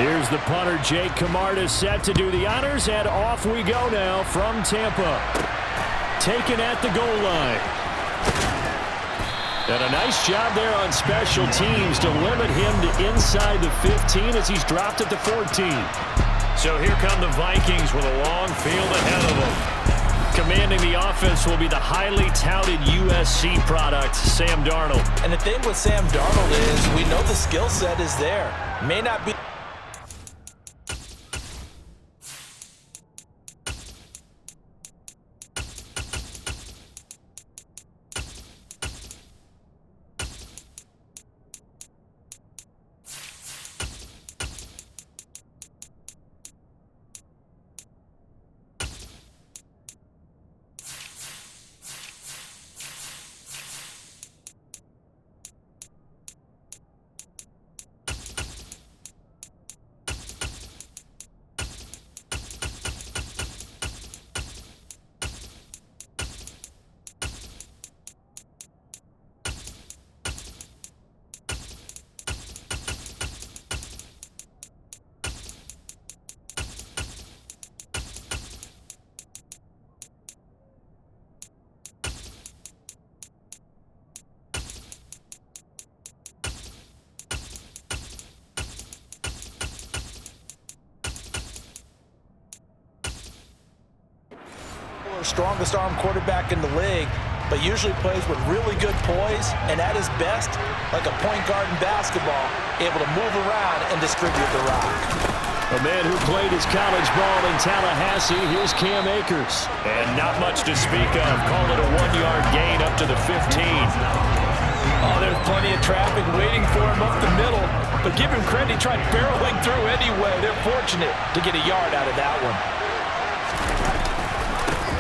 Here's the punter, Jake Camarda, set to do the honors, and off we go now from Tampa. Taken at the goal line. And a nice job there on special teams to limit him to inside the 15 as he's dropped at the 14. So here come the Vikings with a long field ahead of them. Commanding the offense will be the highly touted USC product, Sam Darnold. And the thing with Sam Darnold is we know the skill set is there. May not be... Strongest arm quarterback in the league, but usually plays with really good poise and at his best, like a point guard in basketball, able to move around and distribute the rock. A man who played his college ball in Tallahassee, here's Cam Akers. And not much to speak of. Call it a 1-yard gain up to the 15. Oh, there's plenty of traffic waiting for him up the middle, but give him credit, he tried barreling through anyway. They're fortunate to get a yard out of that one.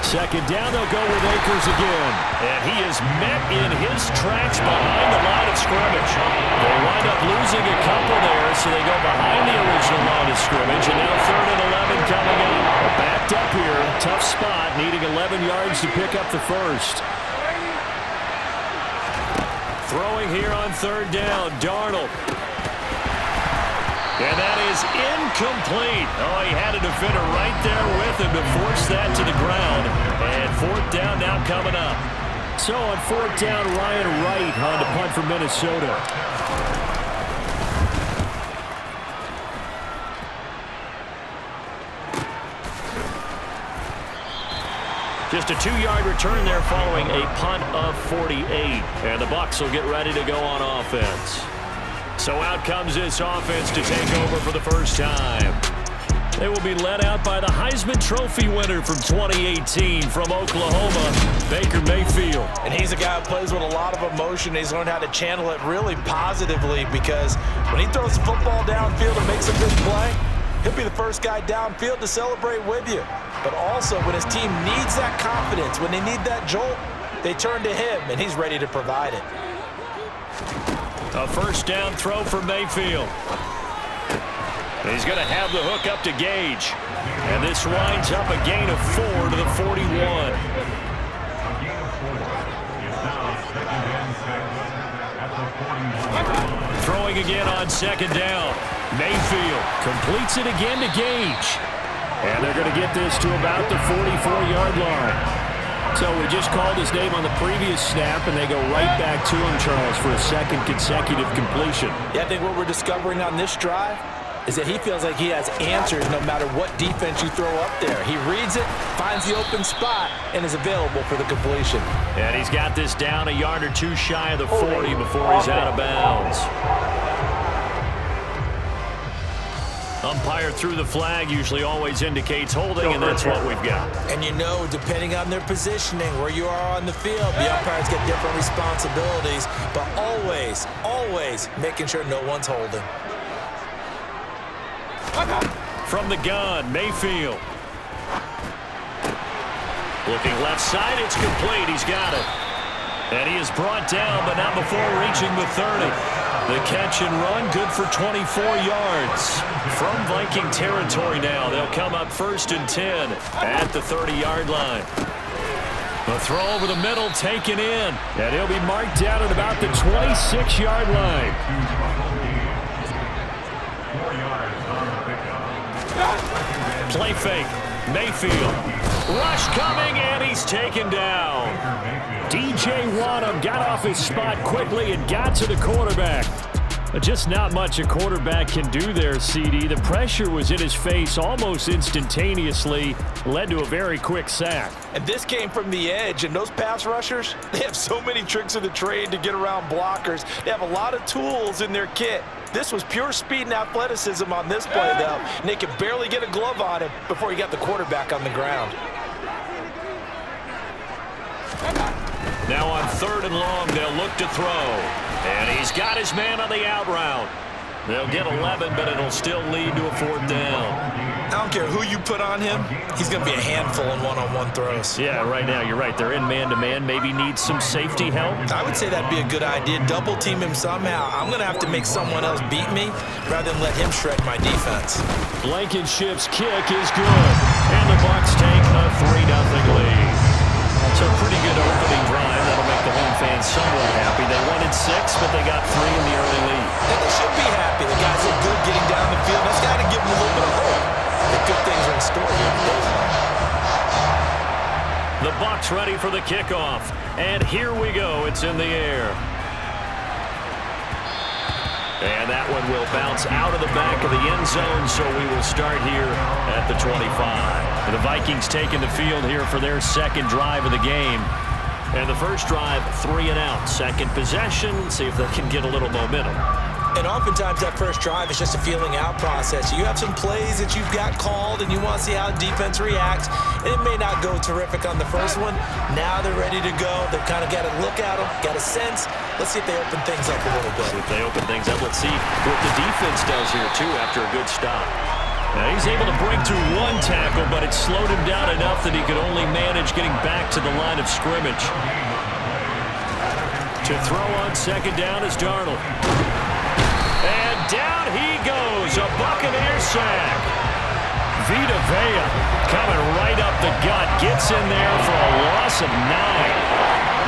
Second down, they'll go with Akers again. And he is met in his tracks behind the line of scrimmage. They wind up losing a couple there, so they go behind the original line of scrimmage. And now 3rd and 11 coming up. Backed up here, tough spot, needing 11 yards to pick up the first. Throwing here on 3rd down, Darnold. And that is incomplete. Oh, he had a defender right there with him to force that to the ground. And 4th down now coming up. So on 4th down, Ryan Wright on the punt for Minnesota. Just a 2-yard return there following a punt of 48. And the Bucs will get ready to go on offense. So out comes this offense to take over for the first time. They will be led out by the Heisman Trophy winner from 2018 from Oklahoma, Baker Mayfield. And he's a guy who plays with a lot of emotion. He's learned how to channel it really positively because when he throws the football downfield and makes a big play, he'll be the first guy downfield to celebrate with you. But also when his team needs that confidence, when they need that jolt, they turn to him, and he's ready to provide it. A first down throw for Mayfield. He's going to have the hook up to Gage. And this winds up a gain of 4 to the 41. Throwing again on 2nd down. Mayfield completes it again to Gage. And they're going to get this to about the 44-yard line. So we just called his name on the previous snap, and they go right back to him, Charles, for a second consecutive completion. Yeah, I think what we're discovering on this drive is that he feels like he has answers no matter what defense you throw up there. He reads it, finds the open spot, and is available for the completion. And he's got this down a yard or two shy of the 40 before he's out of bounds. Umpire threw the flag, usually always indicates holding, and that's what we've got. And you know, depending on their positioning, where you are on the field, the umpires get different responsibilities, but always, always making sure no one's holding. From the gun, Mayfield. Looking left side, it's complete. He's got it. And he is brought down, but not before reaching the 30. The catch and run, good for 24 yards. From Viking territory now, they'll come up 1st and 10 at the 30-yard line. The throw over the middle taken in, and he'll be marked down at about the 26-yard line. Play fake. Mayfield. Rush coming, and he's taken down. DJ Wanham got off his spot quickly and got to the quarterback. Just not much a quarterback can do there, CD. The pressure was in his face almost instantaneously, led to a very quick sack. And this came from the edge, and those pass rushers, they have so many tricks of the trade to get around blockers. They have a lot of tools in their kit. This was pure speed and athleticism on this play, though, and they could barely get a glove on him before he got the quarterback on the ground. Now on 3rd and long, they'll look to throw. And he's got his man on the out route. They'll get 11, but it'll still lead to a 4th down. I don't care who you put on him, he's going to be a handful in one-on-one throws. Yeah, right now, you're right. They're in man-to-man. Maybe needs some safety help. I would say that'd be a good idea. Double team him somehow. I'm going to have to make someone else beat me rather than let him shred my defense. Blankenship's kick is good. And the Bucs take a 3-0 lead. So a pretty good opening drive. That'll make the home fans somewhat happy. They wanted 6, but they got 3 in the early lead. And they should be happy. The guys look good getting down the field. That's got to give them a little bit of hope that good things are in store here today. The Bucs ready for the kickoff. And here we go. It's in the air. And that one will bounce out of the back of the end zone, so we will start here at the 25. The Vikings taking the field here for their 2nd drive of the game. And the first drive, 3 and out. Second possession, see if they can get a little momentum. And oftentimes that first drive is just a feeling out process. You have some plays that you've got called and you want to see how the defense reacts. And it may not go terrific on the first one. Now they're ready to go. They've kind of got to look at them, got a sense. Let's see if they open things up a little bit. See if they open things up. Let's see what the defense does here, too, after a good stop. Now he's able to break through 1 tackle, but it slowed him down enough that he could only manage getting back to the line of scrimmage. To throw on 2nd down is Darnold. And down he goes, a Buccaneers sack. Vita Vea coming right up the gut, gets in there for a loss of 9.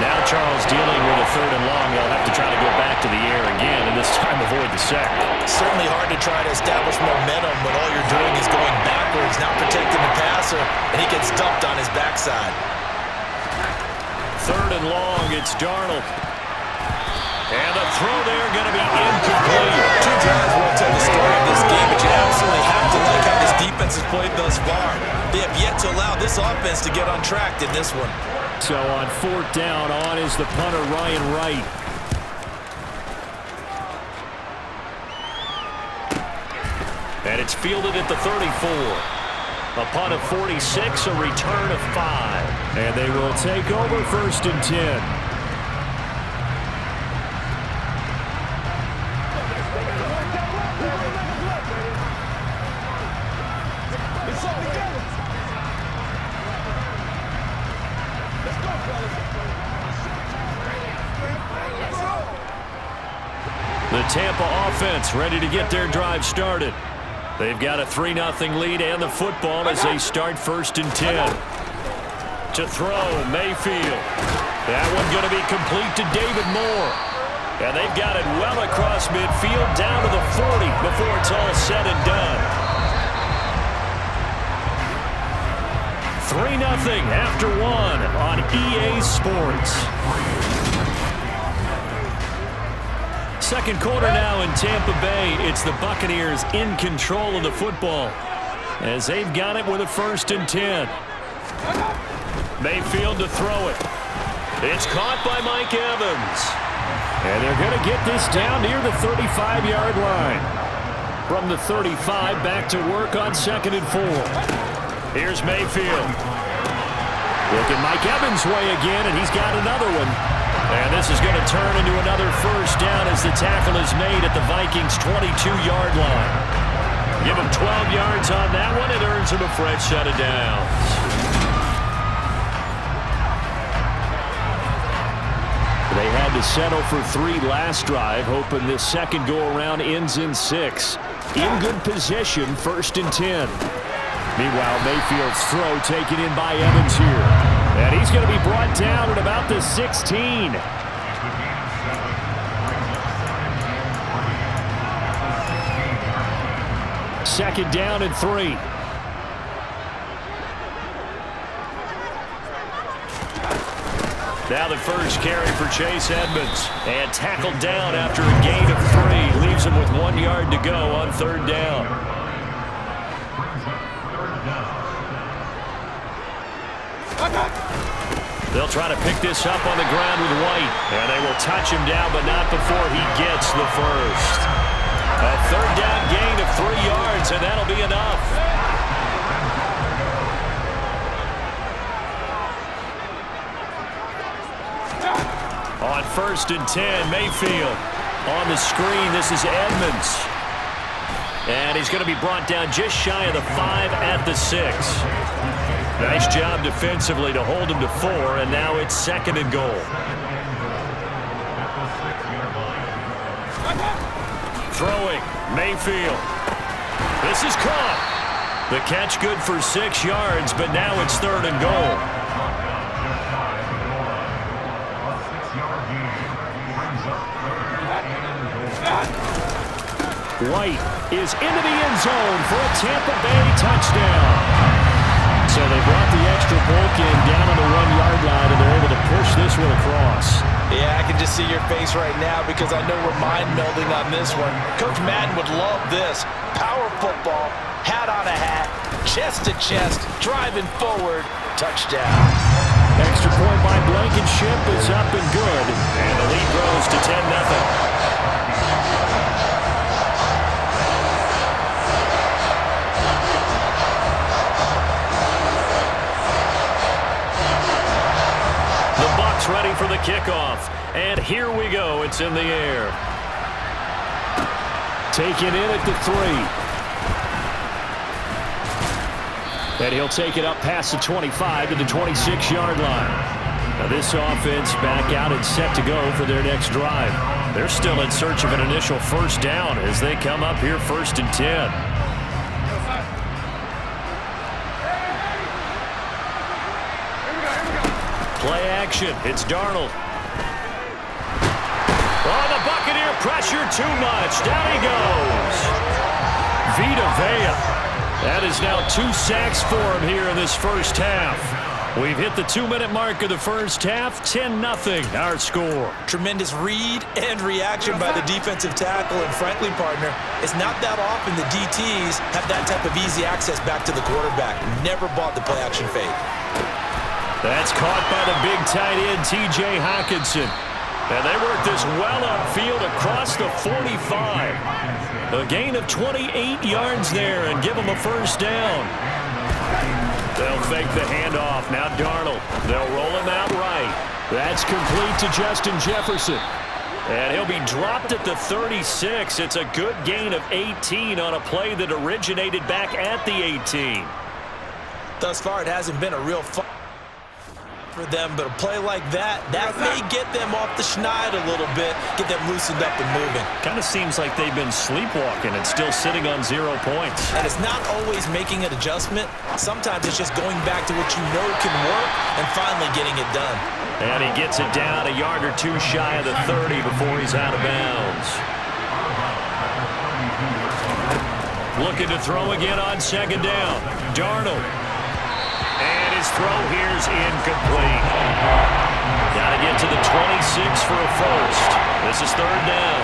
Now Charles dealing with a 3rd and long. They'll have to try to go back to the air again, and this time avoid the sack. Certainly hard to try to establish momentum when all you're doing is going backwards, not protecting the passer, and he gets dumped on his backside. 3rd and long, it's Darnold. And the throw there going to be incomplete. 2 drives won't tell the story of this game, but you absolutely have to like how this defense has played thus far. They have yet to allow this offense to get untracked in this one. So on 4th down, on is the punter, Ryan Wright. And it's fielded at the 34. A punt of 46, a return of 5. And they will take over 1st and 10. The Tampa offense ready to get their drive started. They've got a 3-0 lead and the football as they start 1st and 10. To throw, Mayfield. That one going to be complete to David Moore. And they've got it well across midfield down to the 40 before it's all said and done. 3-0 after 1 on EA Sports. 2nd quarter now in Tampa Bay. It's the Buccaneers in control of the football as they've got it with a 1st and 10. Mayfield to throw it. It's caught by Mike Evans. And they're going to get this down near the 35-yard line. From the 35, back to work on 2nd and 4. Here's Mayfield. Looking Mike Evans' way again, and he's got another one. And this is going to turn into another 1st down as the tackle is made at the Vikings' 22-yard line. Give him 12 yards on that one. It earns him a fresh set of downs. They had to settle for 3 last drive, hoping this second go-around ends in 6. In good position, 1st and 10. Meanwhile, Mayfield's throw taken in by Evans here. And he's going to be brought down at about the 16. 2nd down and 3. Now the first carry for Chase Edmonds. And tackled down after a gain of 3. Leaves him with 1 yard to go on 3rd down. They'll try to pick this up on the ground with White. And they will touch him down, but not before he gets the first. A 3rd down gain of 3 yards, and that'll be enough. On 1st and 10, Mayfield. On the screen, this is Edmonds. And he's going to be brought down just shy of the 5 at the 6. Nice job defensively to hold him to 4, and now it's 2nd and goal. Throwing, Mayfield. This is caught. The catch good for 6 yards, but now it's 3rd and goal. White is into the end zone for a Tampa Bay touchdown. So they brought the extra bulk in down on the 1-yard line, and they're able to push this one across. Yeah, I can just see your face right now because I know we're mind-melding on this one. Coach Madden would love this. Power football, hat on a hat, chest to chest, driving forward, touchdown. Extra point by Blankenship is up and good, and the lead grows to 10-0. Ready for the kickoff, and here we go. It's in the air. Taken in at the 3. And he'll take it up past the 25 to the 26-yard line. Now this offense back out and set to go for their next drive. They're still in search of an initial 1st down as they come up here 1st and 10. Play action. It's Darnold. Oh, the Buccaneer pressure too much. Down he goes. Vita Vea. That is now 2 sacks for him here in this first half. We've hit the 2-minute mark of the first half. 10-0 our score. Tremendous read and reaction by the defensive tackle. And frankly, partner, it's not that often the DTs have that type of easy access back to the quarterback. Never bought the play action fake. That's caught by the big tight end, T.J. Hockenson. And they work this well upfield across the 45. A gain of 28 yards there and give them a 1st down. They'll fake the handoff. Now Darnold. They'll roll him out right. That's complete to Justin Jefferson. And he'll be dropped at the 36. It's a good gain of 18 on a play that originated back at the 18. Thus far, it hasn't been a real fun for them, but a play like that may get them off the schneid a little bit, get them loosened up and moving. Kind of seems like they've been sleepwalking and still sitting on 0 points. And it's not always making an adjustment. Sometimes it's just going back to what you know can work and finally getting it done. And he gets it down a yard or 2 shy of the 30 before he's out of bounds. Looking to throw again on 2nd down. Darnold. And his throw here's incomplete. Got to get to the 26 for a 1st. This is 3rd down.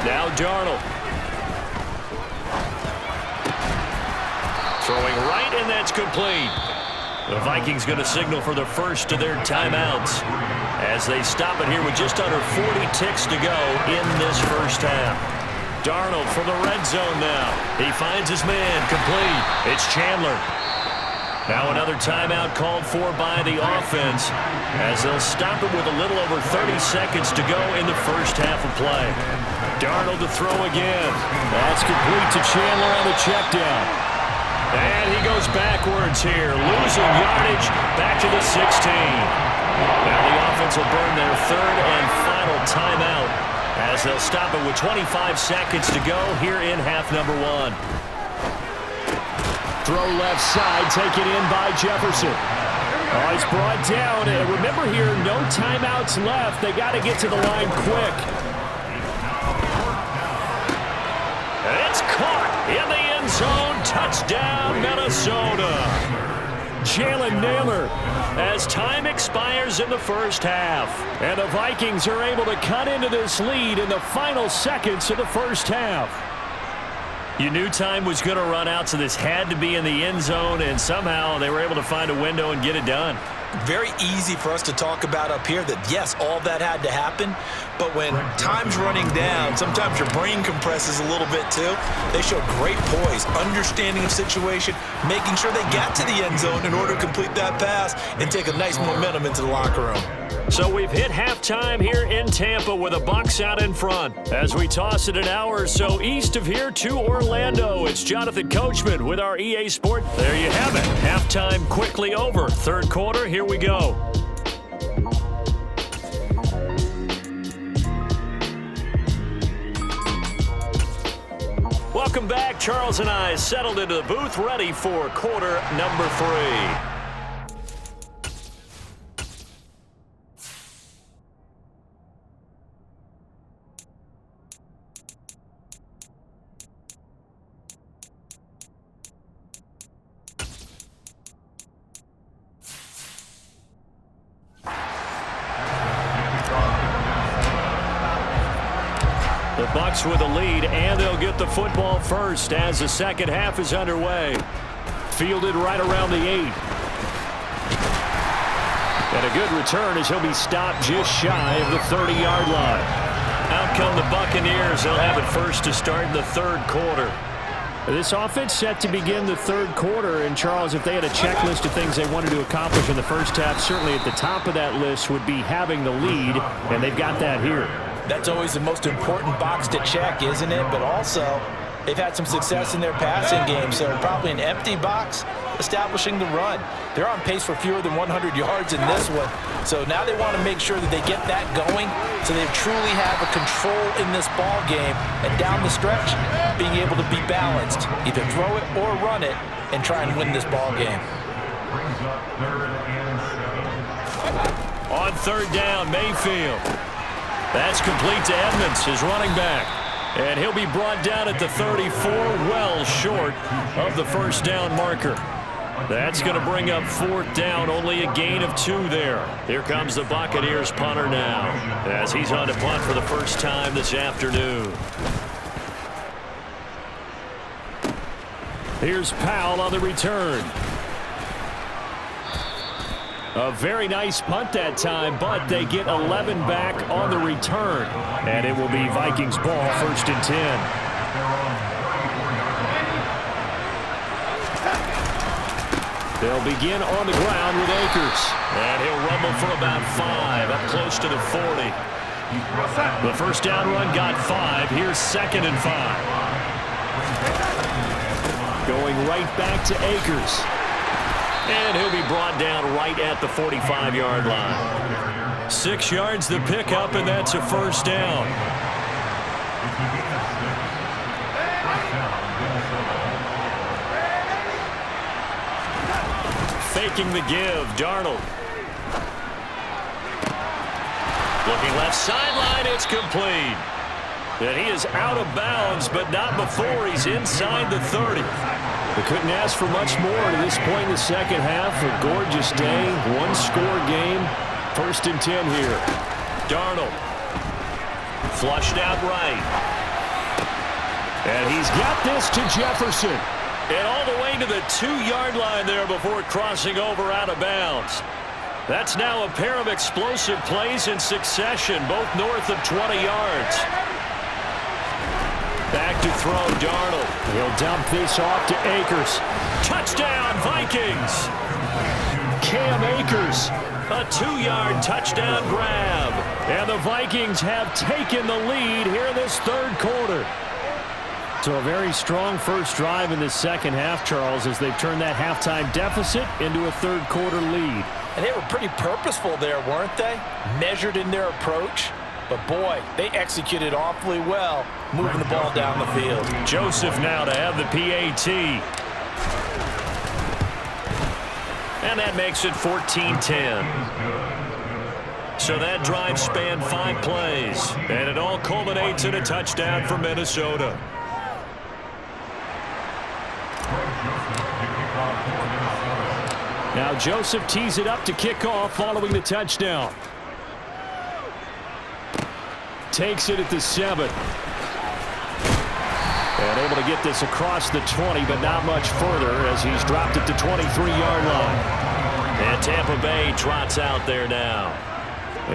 Now Darnold. Throwing right, and that's complete. The Vikings going to signal for the first of their timeouts as they stop it here with just under 40 ticks to go in this first half. Darnold from the red zone now. He finds his man, complete. It's Chandler. Now another timeout called for by the offense as they'll stop it with a little over 30 seconds to go in the first half of play. Darnold to throw again. That's complete to Chandler on the check down. And he goes backwards here, losing yardage back to the 16. Now the offense will burn their 3rd and final timeout as they'll stop it with 25 seconds to go here in half number 1. Throw left side, taken in by Jefferson. Oh, he's brought down. And remember here, no timeouts left. They got to get to the line quick. It's caught in the end zone. Touchdown, Minnesota. Jalen Naylor as time expires in the first half. And the Vikings are able to cut into this lead in the final seconds of the first half. You knew time was going to run out, so this had to be in the end zone, and somehow they were able to find a window and get it done. Very easy for us to talk about up here that, yes, all that had to happen, but when time's running down, sometimes your brain compresses a little bit too. They showed great poise, understanding of situation, making sure they got to the end zone in order to complete that pass and take a nice momentum into the locker room. So we've hit halftime here in Tampa with the Bucs out in front. As we toss it an hour or so east of here to Orlando, it's Jonathan Coachman with our EA Sport. There you have it. Halftime quickly over. Third quarter, here we go. Welcome back. Charles and I settled into the booth, ready for quarter number 3. The Bucs with a lead, and they'll get the football first as the second half is underway. Fielded right around the 8. And a good return as he'll be stopped just shy of the 30-yard line. Out come the Buccaneers. They'll have it first to start in the third quarter. This offense set to begin the third quarter, and Charles, if they had a checklist of things they wanted to accomplish in the first half, certainly at the top of that list would be having the lead, and they've got that here. That's always the most important box to check, isn't it? But also, they've had some success in their passing game, so probably an empty box establishing the run. They're on pace for fewer than 100 yards in this one, so now they want to make sure that they get that going so they truly have a control in this ball game, and down the stretch, being able to be balanced, either throw it or run it, and try and win this ball game. On third down, Mayfield. That's complete to Edmonds, his running back. And he'll be brought down at the 34, well short of the first down marker. That's going to bring up fourth down, only a gain of 2 there. Here comes the Buccaneers punter now, as he's on to punt for the first time this afternoon. Here's Powell on the return. A very nice punt that time, but they get 11 back on the return. And it will be Vikings ball, first and 10. They'll begin on the ground with Akers. And he'll rumble for about 5, up close to the 40. The first down run got 5. Here's second and 5. Going right back to Akers. And he'll be brought down right at the 45-yard line. 6 yards the pickup, and that's a first down. Faking the give, Darnold. Looking left sideline, it's complete. And he is out of bounds, but not before he's inside the 30. They couldn't ask for much more to this point in the second half. A gorgeous day, one-score game. First and 10 here. Darnold. Flushed out right. And he's got this to Jefferson. And all the way to the 2-yard line there before crossing over out of bounds. That's now a pair of explosive plays in succession, both north of 20 yards. Back to throw, Darnold. He'll dump this off to Akers. Touchdown, Vikings! Cam Akers, a 2-yard touchdown grab. And the Vikings have taken the lead here in this third quarter. So a very strong first drive in the second half, Charles, as they've turned that halftime deficit into a third quarter lead. And they were pretty purposeful there, weren't they? Measured in their approach. But, boy, they executed awfully well, moving the ball down the field. Joseph now to have the PAT. And that makes it 14-10. So that drive spanned 5 plays, and it all culminates in a touchdown for Minnesota. Now Joseph tees it up to kick off following the touchdown. Takes it at the 7. And able to get this across the 20, but not much further as he's dropped it to 23-yard line. And Tampa Bay trots out there now.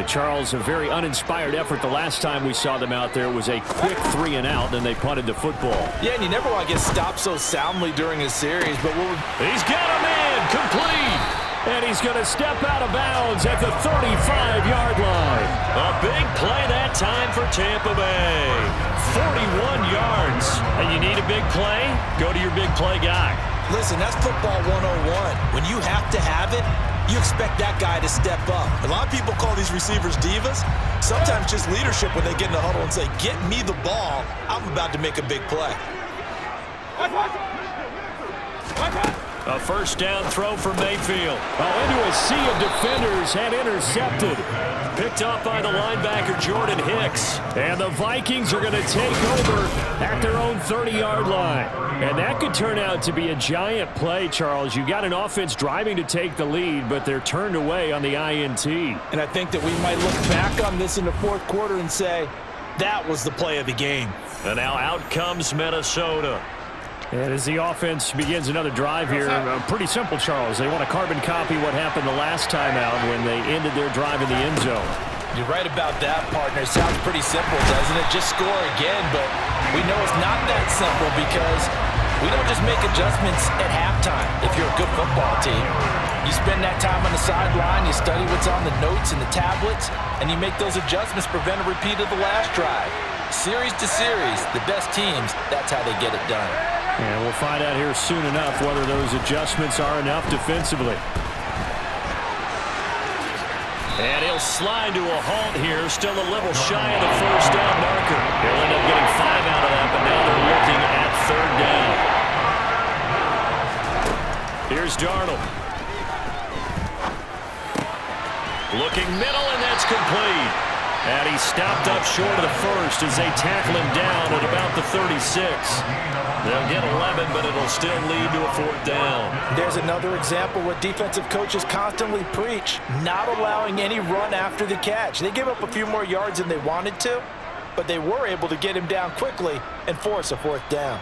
Charles, a very uninspired effort the last time we saw them out there was a quick 3 and out, and they punted the football. Yeah, and you never want to get stopped so soundly during a series, but he's got a man complete, and he's going to step out of bounds at the 35-yard line. A big play that time for Tampa Bay. 41 yards, and you need a big play? Go to your big play guy. Listen, that's football 101. When you have to have it, you expect that guy to step up. A lot of people call these receivers divas. Sometimes just leadership when they get in the huddle and say, get me the ball. I'm about to make a big play. A first down throw for Mayfield. Into a sea of defenders and intercepted. Picked up by the linebacker Jordan Hicks. And the Vikings are going to take over at their own 30-yard line. And that could turn out to be a giant play, Charles. You got an offense driving to take the lead, but they're turned away on the INT. And I think that we might look back on this in the fourth quarter and say, that was the play of the game. And now out comes Minnesota. And as the offense begins another drive here, pretty simple, Charles. They want to carbon copy what happened the last time out when they ended their drive in the end zone. You're right about that, partner. It sounds pretty simple, doesn't it? Just score again, but we know it's not that simple because we don't just make adjustments at halftime if you're a good football team. You spend that time on the sideline, you study what's on the notes and the tablets, and you make those adjustments to prevent a repeat of the last drive. Series to series, the best teams, that's how they get it done. And we'll find out here soon enough whether those adjustments are enough defensively. And he'll slide to a halt here, still a little shy of the first down marker. He'll end up getting 5 out of that, but now they're looking at 3rd down. Here's Darnold. Looking middle, and that's complete. And he stopped up short of the first as they tackle him down at about the 36. They'll get 11, but it'll still lead to a 4th down. There's another example what defensive coaches constantly preach, not allowing any run after the catch. They gave up a few more yards than they wanted to, but they were able to get him down quickly and force a 4th down.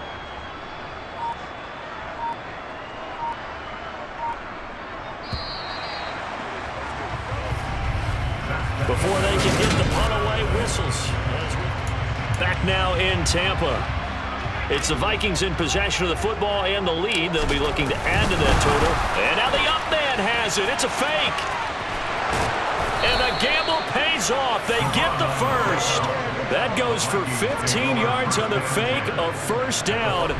Before they can get the punt away, whistles. Back now in Tampa. It's the Vikings in possession of the football and the lead. They'll be looking to add to that total. And now the up man has it. It's a fake. And the gamble pays off. They get the first. That goes for 15 yards on the fake, a 1st down.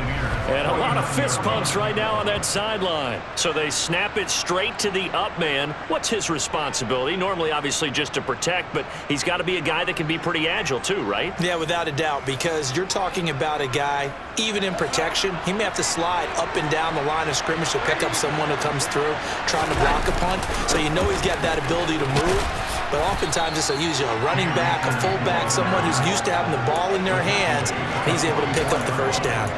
And a lot of fist pumps right now on that sideline. So they snap it straight to the up man. What's his responsibility? Normally, obviously, just to protect, but he's got to be a guy that can be pretty agile too, right? Yeah, without a doubt, because you're talking about a guy, even in protection, he may have to slide up and down the line of scrimmage to pick up someone who comes through trying to block a punt. So you know he's got that ability to move. But oftentimes it's usually a running back, a fullback, someone who's used to having the ball in their hands, and he's able to pick up the 1st down.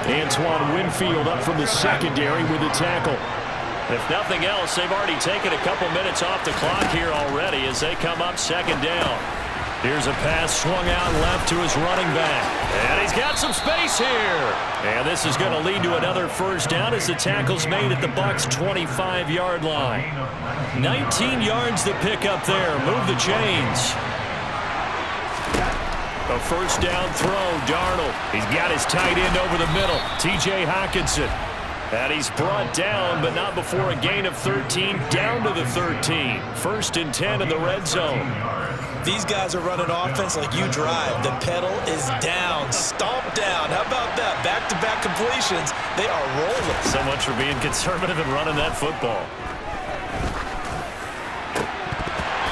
Antoine Winfield up from the secondary with the tackle. If nothing else, they've already taken a couple minutes off the clock here already as they come up 2nd down. Here's a pass swung out left to his running back. And he's got some space here. And this is going to lead to another 1st down as the tackle's made at the Bucs' 25-yard line. 19 yards to pick up there. Move the chains. A 1st down throw, Darnold. He's got his tight end over the middle, T.J. Hockenson. And he's brought down, but not before a gain of 13, down to the 13. 1st and 10 in the red zone. These guys are running offense like you drive. The pedal is down, stomp down. How about that? Back-to-back completions. They are rolling. So much for being conservative and running that football.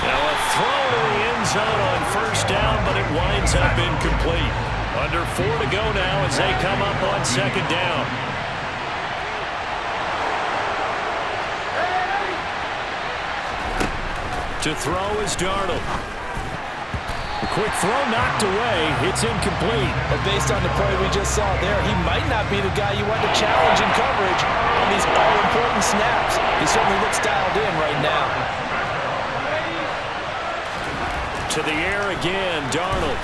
Now a throw to the end zone on 1st down, but it winds up incomplete. Under 4 to go now as they come up on 2nd down. To throw is Darnold. A quick throw knocked away. It's incomplete. But based on the play we just saw there, he might not be the guy you want to challenge in coverage on these all-important snaps. He certainly looks dialed in right now. To the air again, Darnold.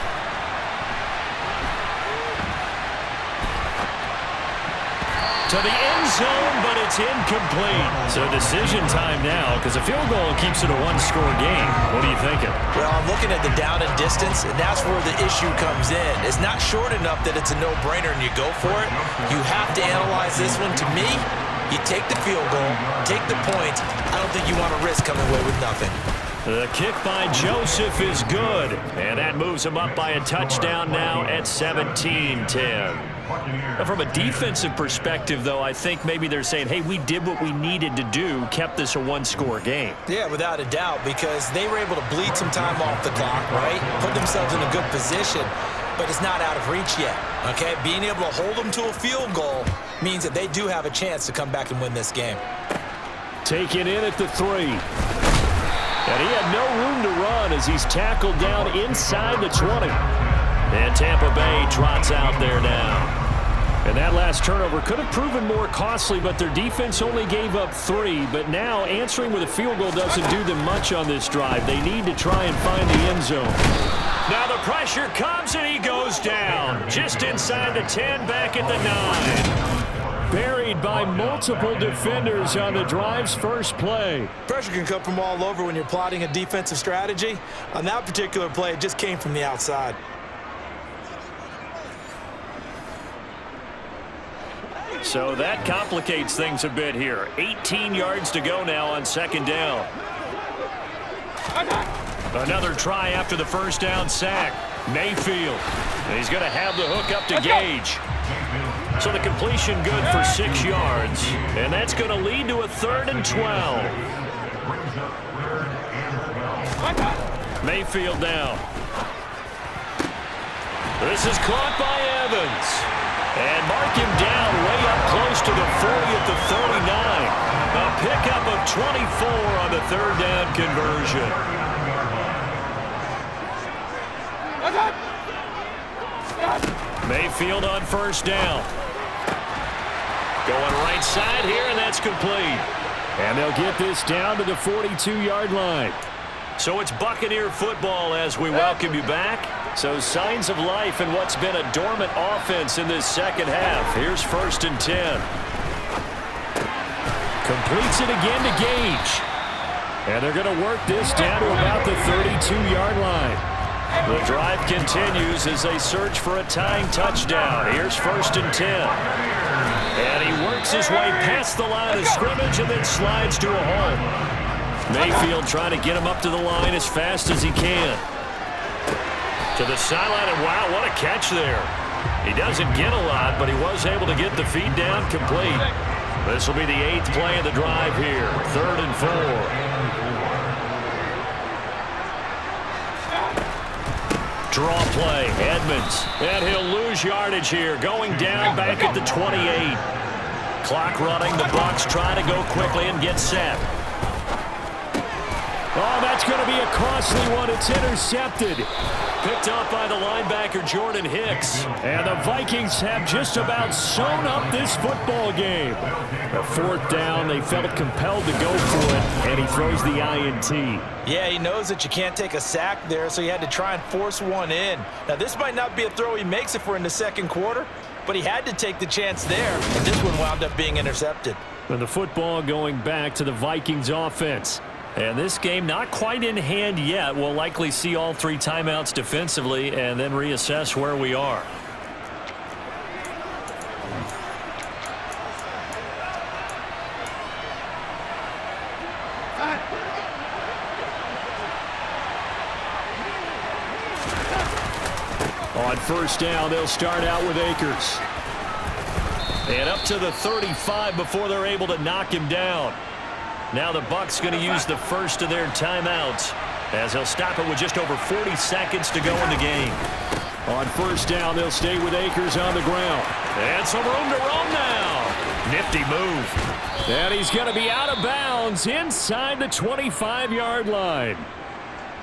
To the end zone, but it's incomplete. So decision time now, because a field goal keeps it a one-score game. What are you thinking? Well, I'm looking at the down and distance, and that's where the issue comes in. It's not short enough that it's a no-brainer and you go for it. You have to analyze this one. To me, you take the field goal, take the points. I don't think you want to risk coming away with nothing. The kick by Joseph is good, and that moves him up by a touchdown now at 17-10. From a defensive perspective, though, I think maybe they're saying, hey, we did what we needed to do, kept this a one-score game. Yeah, without a doubt, because they were able to bleed some time off the clock, right? Put themselves in a good position, but it's not out of reach yet, okay? Being able to hold them to a field goal means that they do have a chance to come back and win this game. Taken in at the 3. And he had no room to run as he's tackled down inside the 20. And Tampa Bay trots out there now. And that last turnover could have proven more costly, but their defense only gave up 3. But now answering with a field goal doesn't do them much on this drive. They need to try and find the end zone. Now the pressure comes and he goes down. Just inside the 10, back at the 9. Buried by multiple defenders on the drive's first play. Pressure can come from all over when you're plotting a defensive strategy. On that particular play, it just came from the outside. So that complicates things a bit here. 18 yards to go now on second down. Another try after the first down sack. Mayfield. He's going to have the hook up to Gage. So the completion good for 6 yards. And that's going to lead to a 3rd and 12. Mayfield now. This is caught by Evans. And mark him down way up close to the 40 at the 39. A pickup of 24 on the 3rd down conversion. Mayfield on first down. Going right side here, and that's complete. And they'll get this down to the 42-yard line. So it's Buccaneer football as we welcome you back. So signs of life in what's been a dormant offense in this second half. Here's 1st and 10. Completes it again to Gage. And they're going to work this down to about the 32-yard line. The drive continues as they search for a tying touchdown. Here's 1st and 10. And he works his way past the line of scrimmage and then slides to a hole. Mayfield trying to get him up to the line as fast as he can. To the sideline, and wow, what a catch there. He doesn't get a lot, but he was able to get the feed down complete. This will be the 8th play of the drive here. 3rd and 4. Draw play, Edmonds. And he'll lose yardage here, going down back at the 28. Clock running, the Bucs try to go quickly and get set. Oh, that's going to be a costly one. It's intercepted. Picked up by the linebacker, Jordan Hicks. And the Vikings have just about sewn up this football game. A 4th down, they felt compelled to go for it, and he throws the INT. Yeah, he knows that you can't take a sack there, so he had to try and force one in. Now, this might not be a throw he makes it for in the second quarter, but he had to take the chance there, and this one wound up being intercepted. And the football going back to the Vikings offense. And this game not quite in hand yet. We'll likely see all 3 timeouts defensively and then reassess where we are. On first down, they'll start out with Akers. And up to the 35 before they're able to knock him down. Now the Bucs going to use the first of their timeouts as they'll stop it with just over 40 seconds to go in the game. On first down, they'll stay with Akers on the ground. And some room to roam now. Nifty move. And he's going to be out of bounds inside the 25-yard line.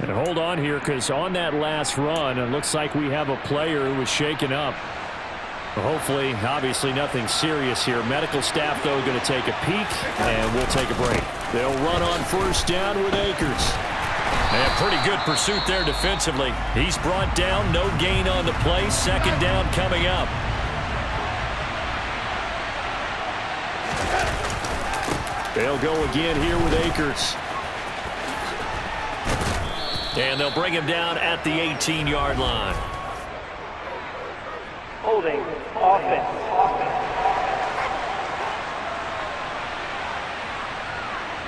And hold on here, because on that last run, it looks like we have a player who was shaken up. Hopefully, obviously nothing serious here. Medical staff, though, going to take a peek, and we'll take a break. They'll run on first down with Akers. And pretty good pursuit there defensively. He's brought down, no gain on the play. Second down coming up. They'll go again here with Akers. And they'll bring him down at the 18-yard line. Holding, offense.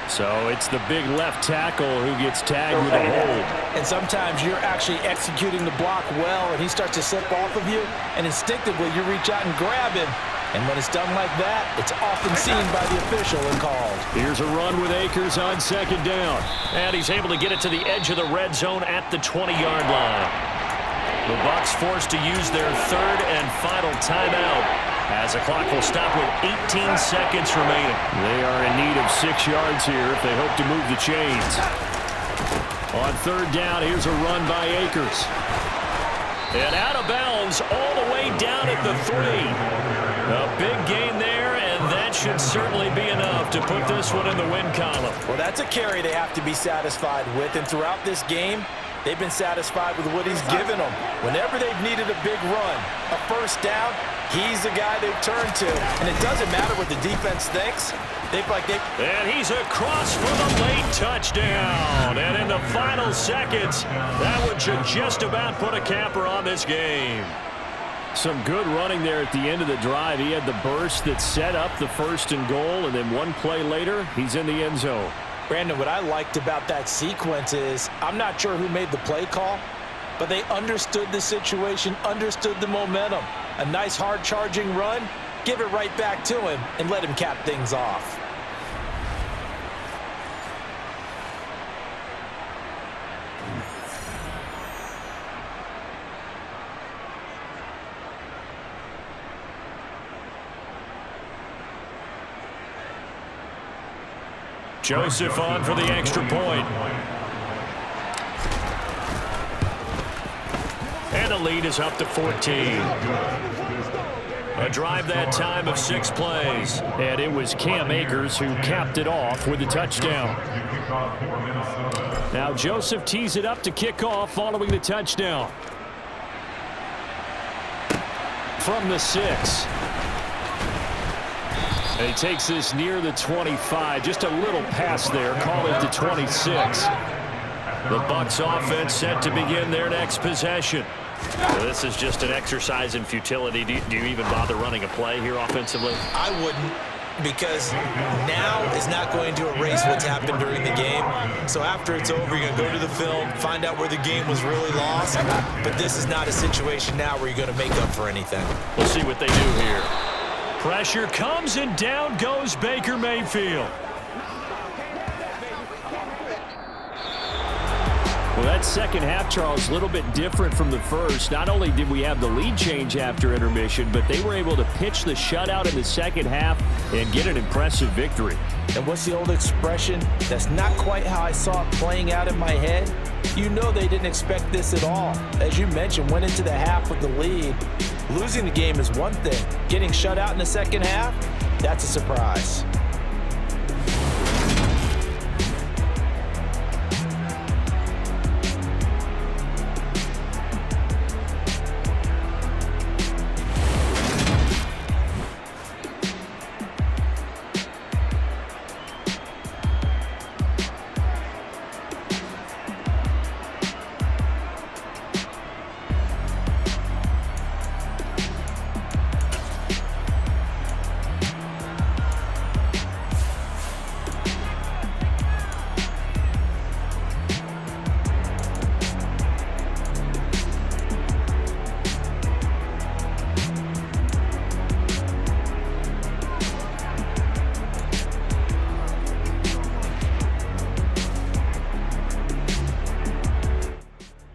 So it's the big left tackle who gets tagged with a hold. And sometimes you're actually executing the block well, and he starts to slip off of you, and instinctively you reach out and grab him. And when it's done like that, it's often seen by the official and called. Here's a run with Akers on second down. And he's able to get it to the edge of the red zone at the 20-yard line. The Bucs forced to use their third and final timeout as the clock will stop with 18 seconds remaining. They are in need of 6 yards here if they hope to move the chains. On third down, here's a run by Akers. And out of bounds all the way down at the 3. A big gain there, and that should certainly be enough to put this one in the win column. Well, that's a carry they have to be satisfied with, and throughout this game, they've been satisfied with what he's given them. Whenever they've needed a big run, a first down, he's the guy they've turned to. And it doesn't matter what the defense thinks. And he's across for the late touchdown. And in the final seconds, that one should just about put a capper on this game. Some good running there at the end of the drive. He had the burst that set up the first and goal, and then one play later, he's in the end zone. Brandon, what I liked about that sequence is I'm not sure who made the play call, but they understood the situation, understood the momentum. A nice hard-charging run, give it right back to him, and let him cap things off. Joseph on for the extra point. And the lead is up to 14. A drive that time of 6 plays. And it was Cam Akers who capped it off with a touchdown. Now Joseph tees it up to kick off following the touchdown. From the 6. And he takes this near the 25. Just a little pass there. Call it the 26. The Bucs offense set to begin their next possession. So this is just an exercise in futility. Do you even bother running a play here offensively? I wouldn't, because now is not going to erase what's happened during the game. So after it's over, you're going to go to the film, find out where the game was really lost. But this is not a situation now where you're going to make up for anything. We'll see what they do here. Pressure comes, and down goes Baker Mayfield. Well, that second half, Charles, a little bit different from the first. Not only did we have the lead change after intermission, but they were able to pitch the shutout in the second half and get an impressive victory. And what's the old expression? That's not quite how I saw it playing out in my head. You know they didn't expect this at all. As you mentioned, went into the half with the lead. Losing the game is one thing. Getting shut out in the second half, that's a surprise.